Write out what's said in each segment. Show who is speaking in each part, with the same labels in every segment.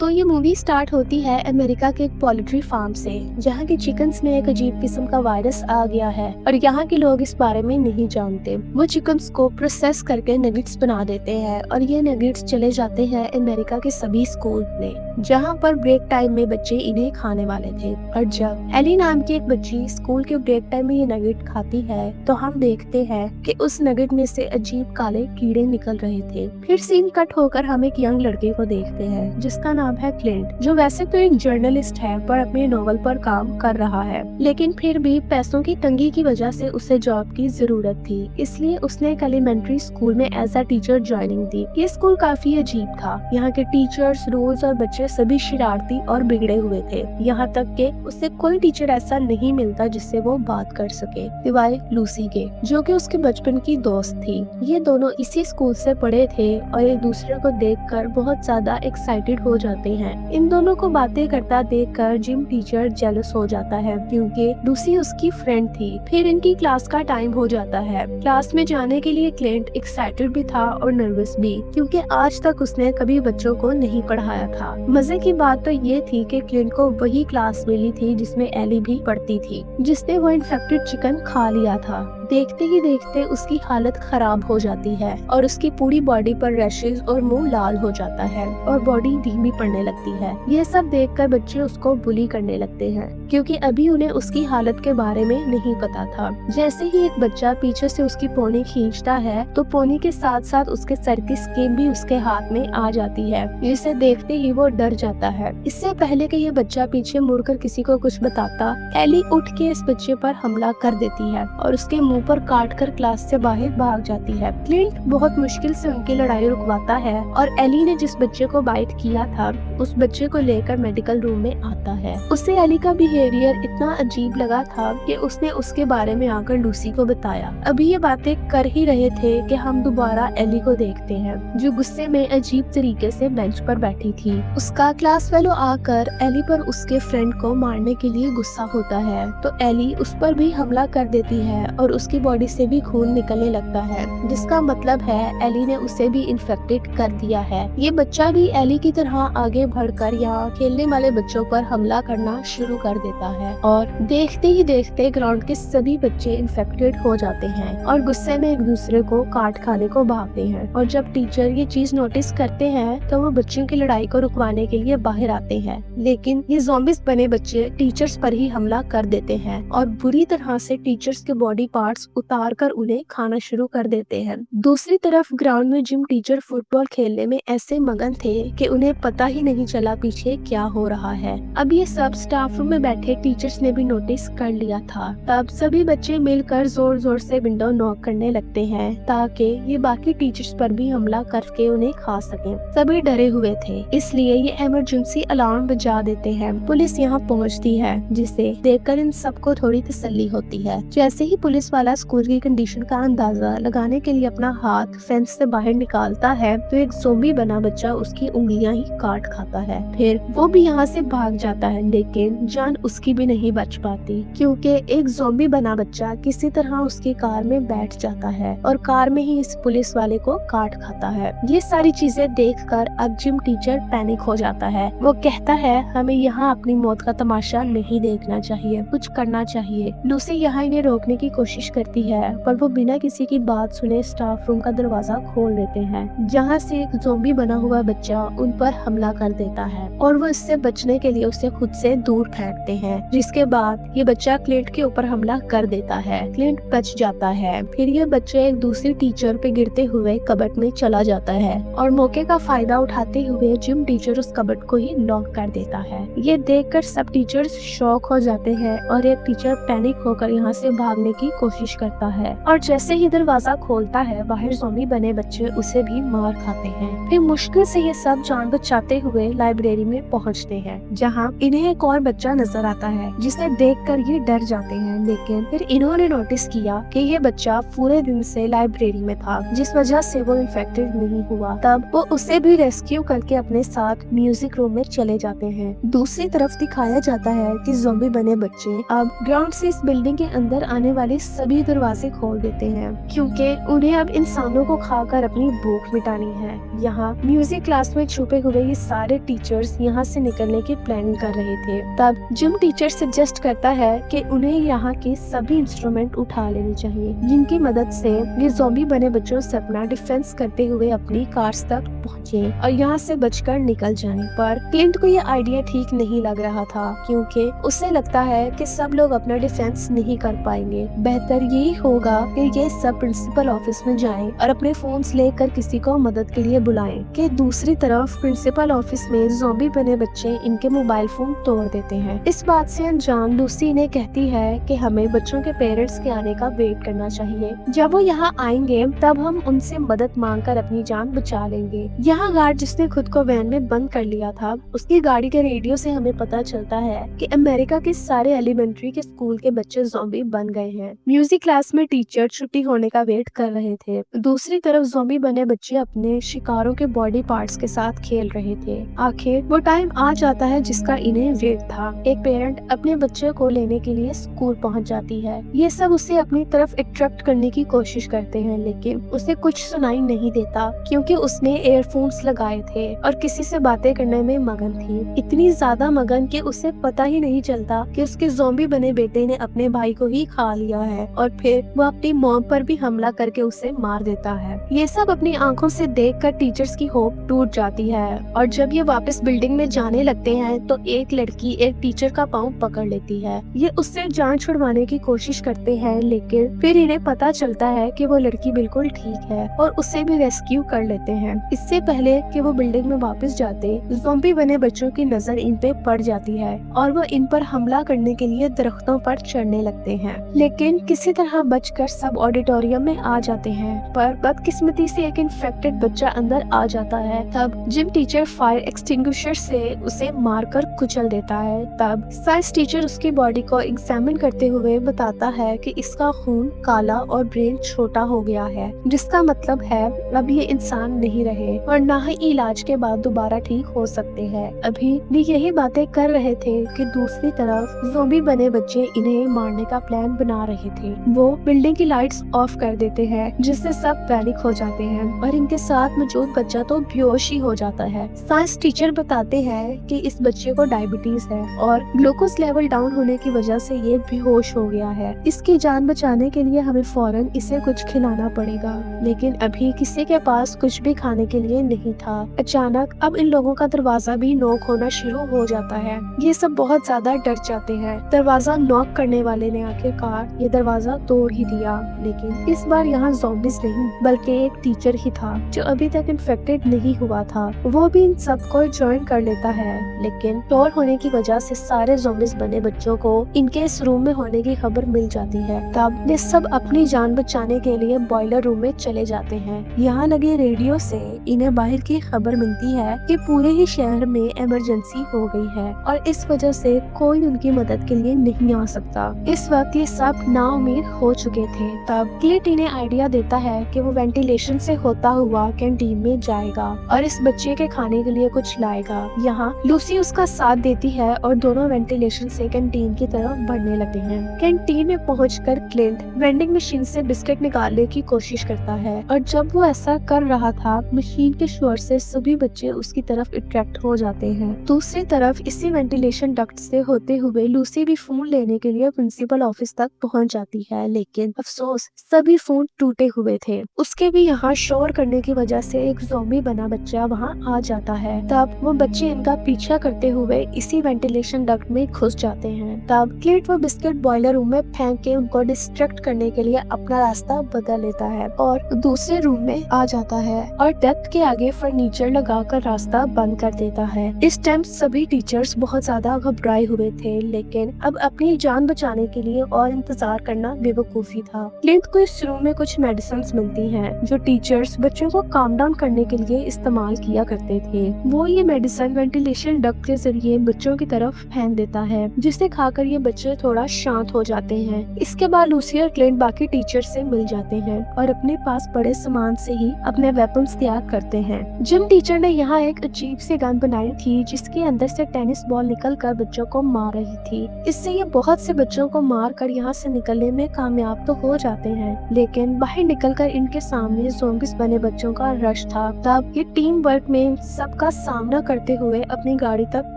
Speaker 1: तो ये movie start होती है अमेरिका के एक पोल्ट्री फार्म से, जहाँ के चिकन्स में एक अजीब किस्म का वायरस आ गया है और यहाँ के लोग इस बारे में नहीं जानते। वो चिकन्स को प्रोसेस करके नगेट्स बना देते हैं और ये नगेट्स चले जाते हैं अमेरिका के सभी स्कूल में, जहाँ पर ब्रेक टाइम में बच्चे इन्हें खाने वाले थे। और जब एली नाम की एक बच्ची स्कूल के ब्रेक टाइम में ये नगेट खाती है तो हम देखते हैं कि उस नगेट में से अजीब काले कीड़े निकल रहे थे। फिर सीन कट होकर हम एक यंग लड़के को देखते हैं जिसका नाम है क्लिंट, जो वैसे तो एक जर्नलिस्ट है पर अपने नोवेल पर काम कर रहा है, लेकिन फिर भी पैसों की तंगी की वजह से उसे जॉब की जरूरत थी, इसलिए उसने एक एलिमेंट्री स्कूल में एज अ टीचर ज्वाइनिंग दी। ये स्कूल काफी अजीब था। यहाँ के टीचर्स, रूल्स और बच्चे सभी शरारती और बिगड़े हुए थे। यहाँ तक के उसे कोई टीचर ऐसा नहीं मिलता जिससे वो बात कर सके, सिवाय लूसी के, जो कि उसके बचपन की दोस्त थी। ये दोनों इसी स्कूल से पढ़े थे और एक दूसरे को देखकर बहुत ज्यादा एक्साइटेड हो जाते हैं। इन दोनों को बातें करता देखकर जिम टीचर जेलस हो जाता है क्योंकि लूसी उसकी फ्रेंड थी। फिर इनकी क्लास का टाइम हो जाता है। क्लास में जाने के लिए क्लिंट एक्साइटेड भी था और नर्वस भी, क्योंकि आज तक उसने कभी बच्चों को नहीं पढ़ाया था। मजे की बात तो ये थी कि क्लिंट को वही क्लास मिली थी जिसमें एली भी पढ़ती थी, जिसने वो इन्फेक्टेड चिकन खा लिया था। देखते ही देखते उसकी हालत खराब हो जाती है और उसकी पूरी बॉडी पर रैशेज और मुंह लाल हो जाता है और बॉडी धीमी पड़ने लगती है। ये सब देखकर बच्चे उसको बुली करने लगते हैं क्योंकि अभी उन्हें उसकी हालत के बारे में नहीं पता था। जैसे ही एक बच्चा पीछे से उसकी पोनी खींचता है तो पोनी के साथ साथ उसके सर की स्किन भी उसके हाथ में आ जाती है, जिसे देखते ही वो डर जाता है। इससे पहले कि ये बच्चा पीछे मुड़कर किसी को कुछ बताता, एली उठ के इस बच्चे पर हमला कर देती है और उसके मुंह पर काटकर क्लास से बाहर भाग जाती है। क्लिंट बहुत मुश्किल से उनकी लड़ाई रुकवाता है और एली ने जिस बच्चे को बाइट किया था उस बच्चे को लेकर मेडिकल रूम में आता है। उसे एली का बिहेवियर इतना अजीब लगा था कि उसने उसके बारे में आकर लूसी को बताया। अभी ये बातें कर ही रहे थे कि हम दोबारा एली को देखते हैं, जो गुस्से में अजीब तरीके से बेंच पर बैठी थी। उसका क्लास फेलो आकर एली पर उसके फ्रेंड को मारने के लिए गुस्सा होता है तो एली उस पर भी हमला कर देती है और उसकी बॉडी से भी खून निकलने लगता है, जिसका मतलब है एली ने उसे भी इन्फेक्टेड कर दिया है। ये बच्चा भी एली की तरह आगे बढ़कर यहाँ खेलने वाले बच्चों पर हमला करना शुरू कर देता है और देखते ही देखते ग्राउंड के सभी बच्चे इन्फेक्टेड हो जाते हैं और गुस्से में एक दूसरे को काट खाने को भागते हैं। और जब टीचर ये चीज नोटिस करते हैं तो वो बच्चों की लड़ाई को रुकवाने के लिए बाहर आते हैं, लेकिन ये ज़ॉम्बीज़ बने बच्चे टीचर्स पर ही हमला कर देते हैं और बुरी तरह से टीचर्स के बॉडी पार्ट्स उतार कर उन्हें खाना शुरू कर देते हैं। दूसरी तरफ ग्राउंड में जिम टीचर फुटबॉल खेलने में ऐसे मगन थे कि उन्हें पता ही नहीं चला पीछे क्या हो रहा है। अब ये सब स्टाफ रूम में बैठे टीचर्स ने भी नोटिस कर लिया था। तब सभी बच्चे मिलकर जोर जोर से विंडो नॉक करने लगते हैं ताकि ये बाकी टीचर्स पर भी हमला करके उन्हें खा सकें। सभी डरे हुए थे, इसलिए ये इमरजेंसी अलार्म बजा देते हैं। पुलिस यहाँ पहुँचती है, जिसे देखकर इन सबको थोड़ी तसल्ली होती है। जैसे ही पुलिस वाला स्कूल की कंडीशन का अंदाजा लगाने के लिए अपना हाथ फेंस से बाहर निकालता है तो एक ज़ॉम्बी बना बच्चा उसकी उंगलियां ही काट खाता है। फिर वो भी यहाँ से भाग जाता है, लेकिन जान उसकी भी नहीं बच पाती क्योंकि एक ज़ॉम्बी बना बच्चा किसी तरह उसकी कार में बैठ जाता है और कार में ही इस पुलिस वाले को काट खाता है। ये सारी चीजें देखकर अब जिम टीचर पैनिक हो जाता है। वो कहता है हमें यहाँ अपनी मौत का तमाशा नहीं देखना चाहिए, कुछ करना चाहिए। लूसी यहाँ इन्हें रोकने की कोशिश करती है पर वो बिना किसी की बात सुने स्टाफ रूम का दरवाजा खोल देते हैं, जहाँ से एक ज़ॉम्बी बना हुआ बच्चा उन पर हमला कर देता है और वो इससे बचने के लिए उसे खुद से दूर फेंकते हैं, जिसके बाद ये बच्चा क्लिंट के ऊपर हमला कर देता है। क्लिंट बच जाता है। फिर ये बच्चे एक दूसरे टीचर पे गिरते हुए कबर्ड में चला जाता है और मौके का फायदा उठाते हुए जिम टीचर उस कबर्ड को ही लॉक कर देता है। ये देखकर सब टीचर्स शॉक हो जाते हैं और एक टीचर पैनिक होकर यहाँ से भागने की कोशिश करता है और जैसे ही दरवाजा खोलता है बाहर ज़ॉम्बी बने बच्चे उसे भी मार खाते हैं। फिर मुश्किल से ये सब जान बचाते हुए लाइब्रेरी में पहुँचते हैं, जहाँ इन्हें एक और बच्चा नजर आता है जिसे देखकर ये डर जाते हैं, लेकिन फिर इन्होंने नोटिस किया कि ये बच्चा पूरे दिन से लाइब्रेरी में था, जिस वजह से वो इन्फेक्टेड नहीं हुआ। तब वो उसे भी रेस्क्यू करके अपने साथ म्यूजिक रूम में चले जाते हैं। दूसरी तरफ दिखाया जाता है कि ज़ॉम्बी बने बच्चे अब ग्राउंड से इस बिल्डिंग के अंदर आने वाली सभी सभी दरवाजे खोल देते हैं क्योंकि उन्हें अब इंसानों को खाकर अपनी भूख मिटानी है। यहाँ म्यूजिक क्लास में छुपे हुए ये सारे टीचर्स यहाँ से निकलने की प्लानिंग कर रहे थे। तब जिम टीचर सजेस्ट करता है कि उन्हें यहाँ के सभी इंस्ट्रूमेंट उठा लेने चाहिए जिनकी मदद से ये ज़ॉम्बी बने बच्चों से अपना डिफेंस करते हुए अपनी कार्स तक पहुँचे और यहाँ से बचकर निकल जाए। पर क्लिंट को ये आइडिया ठीक नहीं लग रहा था क्योंकि उसे लगता है कि सब लोग अपना डिफेंस नहीं कर पाएंगे। बेहतर यही होगा कि ये सब प्रिंसिपल ऑफिस में जाएं और अपने फोन्स लेकर किसी को मदद के लिए बुलाएं। कि दूसरी तरफ प्रिंसिपल ऑफिस में ज़ॉम्बी बने बच्चे इनके मोबाइल फोन तोड़ देते हैं। इस बात से अनजान लूसी इन्हें कहती है कि हमें बच्चों के पेरेंट्स के आने का वेट करना चाहिए। जब वो यहाँ आएंगे तब हम उनसे मदद मांगकर अपनी जान बचा लेंगे। यहाँ गार्ड जिसने खुद को वैन में बंद कर लिया था, उसकी गाड़ी के रेडियो से हमें पता चलता है कि अमेरिका के सारे एलिमेंट्री के स्कूल के बच्चे ज़ॉम्बी बन गए हैं। म्यूजिक क्लास में टीचर छुट्टी होने का वेट कर रहे थे। दूसरी तरफ ज़ॉम्बी बने बच्चे अपने शिकारों के बॉडी पार्ट्स के साथ खेल रहे थे। आखिर वो टाइम आ जाता है जिसका इन्हें वेट था। एक पेरेंट अपने बच्चे को लेने के लिए स्कूल पहुंच जाती है। ये सब उसे अपनी तरफ अट्रैक्ट करने की कोशिश करते हैं लेकिन उसे कुछ सुनाई नहीं देता क्योंकि उसने एयरफोन्स लगाए थे और किसी से बातें करने में मगन थी। इतनी ज्यादा मगन कि उसे पता ही नहीं चलता कि उसके ज़ॉम्बी बने बेटे ने अपने भाई को ही खा लिया है और फिर वो अपनी मॉम पर भी हमला करके उसे मार देता है। ये सब अपनी आंखों से देखकर टीचर्स की होप टूट जाती है और जब ये वापस बिल्डिंग में जाने लगते हैं तो एक लड़की एक टीचर का पाँव पकड़ लेती है। ये उससे जान छुड़वाने की कोशिश करते हैं लेकिन फिर इन्हें पता चलता है कि वो लड़की बिल्कुल ठीक है और उसे भी रेस्क्यू कर लेते हैं। इससे पहले कि वो बिल्डिंग में वापस जाते, ज़ॉम्बी बने बच्चों की नजर इन पे पड़ जाती है और वो इन पर हमला करने के लिए दरख्तों पर चढ़ने लगते हैं लेकिन किसी तरह बचकर सब ऑडिटोरियम में आ जाते हैं। पर बदकिस्मती से एक इन्फेक्टेड बच्चा अंदर आ जाता है। तब जिम टीचर फायर एक्सटिंग्विशर से उसे मारकर कुचल देता है। तब साइंस टीचर उसकी बॉडी को एग्जामिन करते हुए बताता है कि इसका खून काला और ब्रेन छोटा हो गया है जिसका मतलब है अब ये इंसान नहीं रहे और ना ही इलाज के बाद दोबारा ठीक हो सकते हैं। अभी भी यही बातें कर रहे थे कि दूसरी तरफ ज़ॉम्बी बने बच्चे इन्हें मारने का प्लान बना रहे थे। वो बिल्डिंग की लाइट्स ऑफ कर देते हैं जिससे सब पैनिक हो जाते हैं और इनके साथ मौजूद बच्चा तो बेहोश ही हो जाता है। साइंस टीचर बताते हैं कि इस बच्चे को डायबिटीज है और ग्लूकोज लेवल डाउन होने की वजह से ये बेहोश हो गया है। इसकी जान बचाने के लिए हमें फौरन इसे कुछ खिलाना पड़ेगा लेकिन अभी किसी के पास कुछ भी खाने के लिए नहीं था। अचानक अब इन लोगों का दरवाजा भी नॉक होना शुरू हो जाता है। ये सब बहुत ज्यादा डर जाते हैं। दरवाजा नॉक करने वाले ने आखिरकार ये दरवाजा तोड़ ही दिया लेकिन इस बार यहाँ ज़ॉम्बीज नहीं बल्कि एक टीचर ही था जो अभी तक इन्फेक्टेड नहीं हुआ था। वो भी इन सबको ज्वाइन कर लेता है लेकिन टोर होने की वजह से सारे ज़ॉम्बीज बने बच्चों को इनके इस रूम में होने की खबर मिल जाती है। तब ये सब अपनी जान बचाने के लिए बॉयलर रूम में चले जाते हैं। यहाँ लगे रेडियो से इन्हें बाहर की खबर मिलती है कि पूरे ही शहर में इमरजेंसी हो गई है और इस वजह से कोई उनकी मदद के लिए नहीं आ सकता। इस वक्त ये सब नाउम्मीद हो चुके थे। तब क्लिंट इन्हें आइडिया देता है कि वो वेंटिलेशन से होता हुआ कैंटीन में जाएगा और इस बच्चे के खाने के लिए कुछ लाएगा। यहाँ लूसी उसका साथ देती है और दोनों वेंटिलेशन से कैंटीन की तरफ बढ़ने लगते हैं। कैंटीन में पहुंचकर क्लिंट वेंडिंग मशीन से बिस्किट निकालने की कोशिश करता है और जब वो ऐसा कर रहा था मशीन के शोर से सभी बच्चे उसकी तरफ अट्रैक्ट हो जाते हैं। दूसरी तरफ इसी वेंटिलेशन डक्ट से होते हुए लूसी भी फोन लेने के लिए प्रिंसिपल ऑफिस तक पहुंच जाती है लेकिन अफसोस सभी फोन टूटे हुए थे। उसके भी यहाँ शोर करने की वजह से एक ज़ॉम्बी बना बच्चा वहाँ आ जाता है। तब वो बच्चे इनका पीछा करते हुए इसी वेंटिलेशन डक्ट में घुस जाते हैं। तब क्लिंट वो बिस्किट बॉयलर रूम में फेंक के उनको डिस्ट्रैक्ट करने के लिए अपना रास्ता बदल लेता है और दूसरे रूम में आ जाता है और डक्ट के आगे फर्नीचर लगाकर रास्ता बंद कर देता है। इस टाइम सभी टीचर्स बहुत ज्यादा घबराए हुए थे लेकिन अब अपनी जान बचाने के लिए और इंतजार करना बेवकूफी था। क्लिंट को इस रूम में कुछ मेडिसिन मिलती हैं जो टीचर्स बच्चों को काम डाउन करने के लिए इस्तेमाल किया करते थे। वो ये मेडिसिन वेंटिलेशन डक्ट के जरिए बच्चों की तरफ फेंक देता है जिसे खाकर ये बच्चे थोड़ा शांत हो जाते हैं। इसके बाद लूसी और क्लिंट बाकी टीचर से मिल जाते हैं और अपने पास पड़े सामान से ही अपने वेपन्स तैयार करते हैं। जिम टीचर ने यहाँ एक अजीब सी गन बनाई थी जिसके अंदर से टेनिस बॉल निकल कर बच्चों को मार रही थी। इससे ये बहुत से बच्चों को मार कर यहाँ से निकलने में कामयाब तो हो जाते हैं, लेकिन बाहर निकलकर इनके सामने ज़ॉम्बीज बने बच्चों का रश था। तब ये टीम वर्क में सबका सामना करते हुए अपनी गाड़ी तक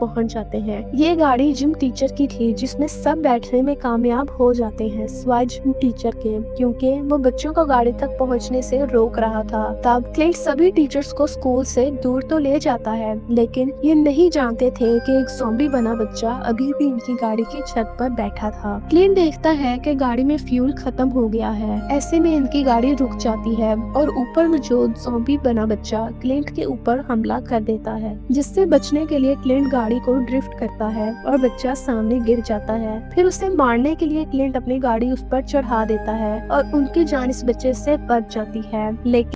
Speaker 1: पहुंच जाते हैं। ये गाड़ी जिम टीचर की थी, जिसमें सब बैठने में कामयाब हो जाते हैं सिवाय जिम टीचर के, क्योंकि वो बच्चों को गाड़ी तक पहुंचने से रोक रहा था। तब क्लिंट सभी टीचर्स को स्कूल से दूर तो ले जाता है, लेकिन ये नहीं जानते थे कि एक ज़ॉम्बी बना बच्चा अभी भी इनकी गाड़ी की छत पर बैठा था। क्लिंट देखता है कि गाड़ी में फ्यूल खत्म हो गया है। ऐसे में इनकी गाड़ी रुक जाती है और ऊपर मौजूद ज़ॉम्बी बना बच्चा क्लिंट के ऊपर हमला कर देता है, जिससे बचने के लिए क्लिंट गाड़ी को ड्रिफ्ट करता है और बच्चा सामने गिर जाता है। फिर उसे मारने के लिए क्लिंट अपनी गाड़ी उस पर चढ़ा देता है और उनकी जान इस बच्चे से बच जाती है। लेकिन